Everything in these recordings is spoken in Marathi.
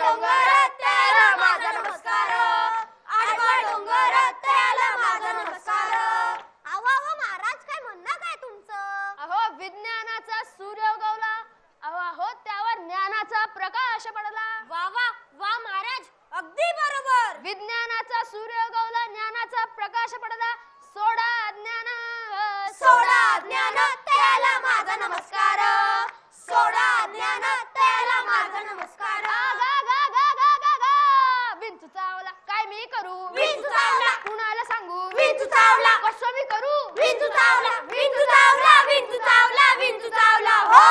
डोंगर त्याला माझा नमस्कार, आडवा डोंगर त्याला माझा नमस्कार. अहो अहो महाराज, काय म्हणणं काय तुमचं? अहो विज्ञानाचा सूर्य उगवला, अहो अहो त्यावर ज्ञानाचा प्रकाश पडला. वा वा वा महाराज, अगदी बरोबर. विज्ञानाचा सूर्य उगवला, ज्ञानाचा प्रकाश पडला. सोडा ज्ञान, सोडा ज्ञान त्याला माझा नमस्कार, सोडा ज्ञान त्याला माझा नमस्कार. गा गा गा गा गा गा. विंचू चावला, काय मी करू? विंचू चावला, कुणाला सांगू? विंचू चावला, कसं मी करू? विंचू चावला, विंचू चावला, विंचू चावला, विंचू चावला. हो.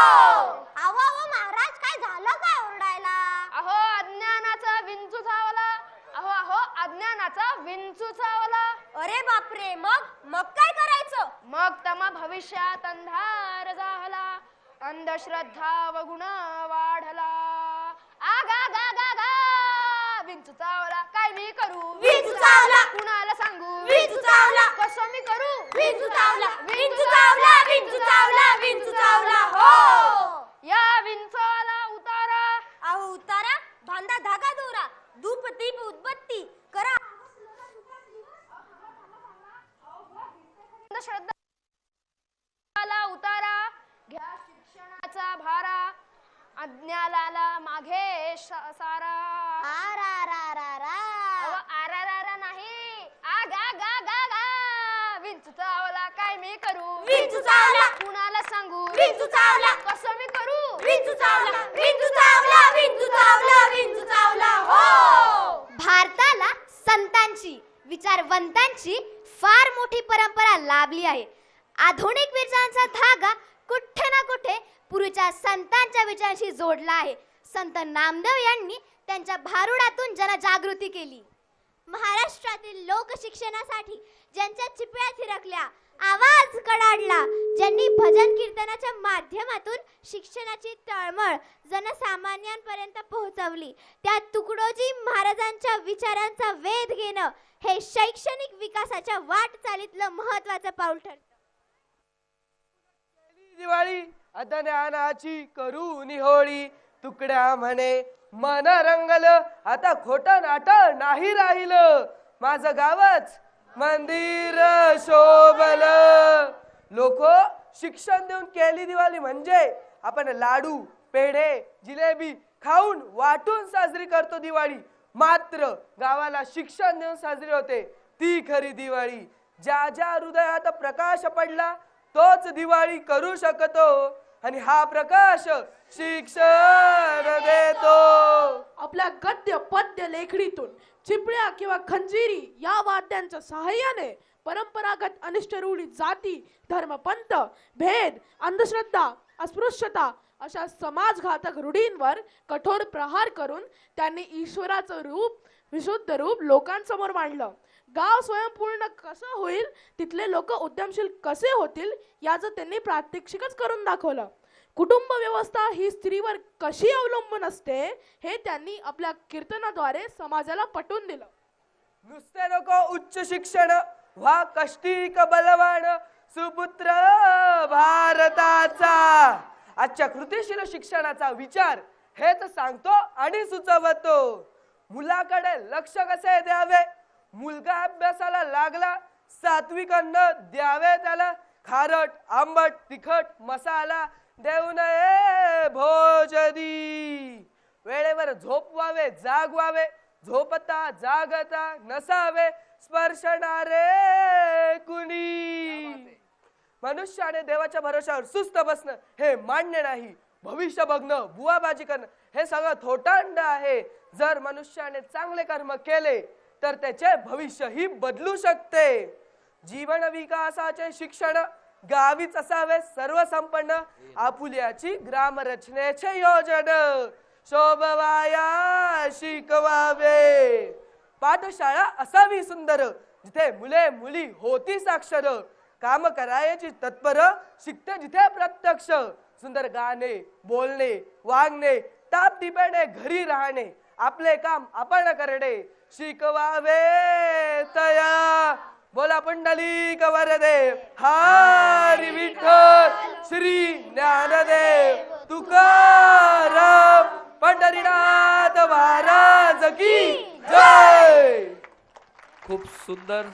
अहो अहो महाराज, काय झालं काय ओरडायला? अहो अज्ञानाचा विंचू चावला, अहो अहो अज्ञानाचा विंचू चावला. अरे बापरे, मग काय करायचं? मग तमा भविष्यात अंधार झाला, अंधश्रद्धा व गुण वाढला. आगा गा गा गा. विंचू चावला, काय मी करू? विंचू चावला, कुणाला सांगू? विंचू चावला, कसं मी करू? विंचू चावला, विंचू चावला, विंचू चावला, विंचू चावला. हो. या विंचवाला उतारा. अहो उतारा, बांधा धागा दोरा, धूप दीप उदबत्ती करा. अंधश्रद्धाला उतारा, घ्या शिक्षणाचा भारा, अज्ञानाला मागे सारा. आरा रा रा रा. अहो आरा रा रा नाही, आ गा गा गा गा. विंचू चावला, काय मी करू? विंचू चावला, कुणाला सांगू? विंचू चावला, कसं मी करू? विंचू चावला, विंचू चावला, विंचू चावला, विंचू चावला. हो. भारताला संतांची, विचारवंतांची फार मोठी परंपरा लाभली आहे. आधुनिक विचारांचा धागा कुठे ना कुठे पूर्वीच्या संतांच्या विचारांशी जोडला आहे. संत नामदेव यांनी त्यांच्या भारुडातून जनजागृती केली. महाराष्ट्रातील लोक शिक्षणासाठी ज्यांच्या चिपळ्या थिरकल्या, आवाज कडाडला, ज्यांनी भजन कीर्तनाच्या माध्यमातून शिक्षणाची तळमळ जनसामान्यांपर्यंत पोहोचवली, त्या तुकडोजी महाराजांच्या विचारांचा वेध घेणं हे शैक्षणिक विकासाच्या वाटचालीतलं महत्त्वाचं पाऊल ठरतं. दिवाळी अज्ञानाची करून होळी, तुकड्या म्हणे मन रंगलं, आता खोटं नाट नाही राहिलं, माझं गावच मंदिर शोभलं. लोक शिक्षण देऊन केली दिवाळी म्हणजे आपण लाडू, पेढे, जिलेबी खाऊन वाटून साजरी करतो दिवाळी. मात्र गावाला शिक्षण देऊन साजरी होते ती खरी दिवाळी. ज्या ज्या हृदयात प्रकाश पडला तोच दिवाळी करू शकतो, आणि हा प्रकाश शिक्षण देतो. आपल्या गद्य पद्य लेखणीतून चिपळ्या किंवा खंजिरी या वाद्यांच्या सहाय्याने परंपरागत अनिष्ट रूढी, जाती, धर्मपंथ, भेद, अंधश्रद्धा, अस्पृश्यता अशा समाजघातक रूढींवर कठोर प्रहार करून त्यांनी ईश्वराचं रूप, विशुद्ध रूप लोकांसमोर मांडलं. गाव स्वयंपूर्ण कसं होईल, तिथले लोक उद्यमशील कसे होतील याचं त्यांनी प्रात्यक्षिकच करून दाखवलं. कुटुंब व्यवस्था ही स्त्रीवर कशी अवलंबून असते हे त्यांनी आपल्या कीर्तनाद्वारे समाजाला पटवून दिलं. नुसते नको उच्च शिक्षण, व्हा कष्टिक बलवान, सुपुत्र भारताचा. आजच्या कृतिशील शिक्षणाचा विचार हेच सांगतो आणि सुचवतो. मुलाकडे लक्ष कसे द्यावे, मुलगा अभ्यासाला लागला, सात्विक अन्न द्यावे त्याला, खारट आंबट तिखट मसाला देऊ नये भोजनी. वेळेवर झोपवावे जागवावे, झोपता जागता नसावे स्पर्शणारे कुणी. मनुष्याने देवाच्या भरोशावर सुस्त बसणं हे मान्य नाही. भविष्य बघणं, बुवाबाजी करणं हे सगळं थोटांड आहे. जर मनुष्याने चांगले कर्म केले तर त्याचे भविष्य ही बदलू शकते. जीवन विकासाचे शिक्षण गावीच असावे सर्वसंपन्न, आपुल्याची ग्रामरचनेचे योजन शोभवाया शिकवावे. पाठशाळा असावी सुंदर, जिथे मुले मुली होती साक्षर, काम करायची तत्पर, शिकते जिथे प्रत्यक्ष. सुंदर गाणे, बोलणे, वागणे, ताप दिपेने घरी राहणे, आपले काम आपण करणे शिकवावे तया. बोला पुंडलिक वरदेव हरी विठ्ठल श्री ज्ञानदेव तुकाराम पंढरीनाथ. महाराज की जय. खूप सुंदर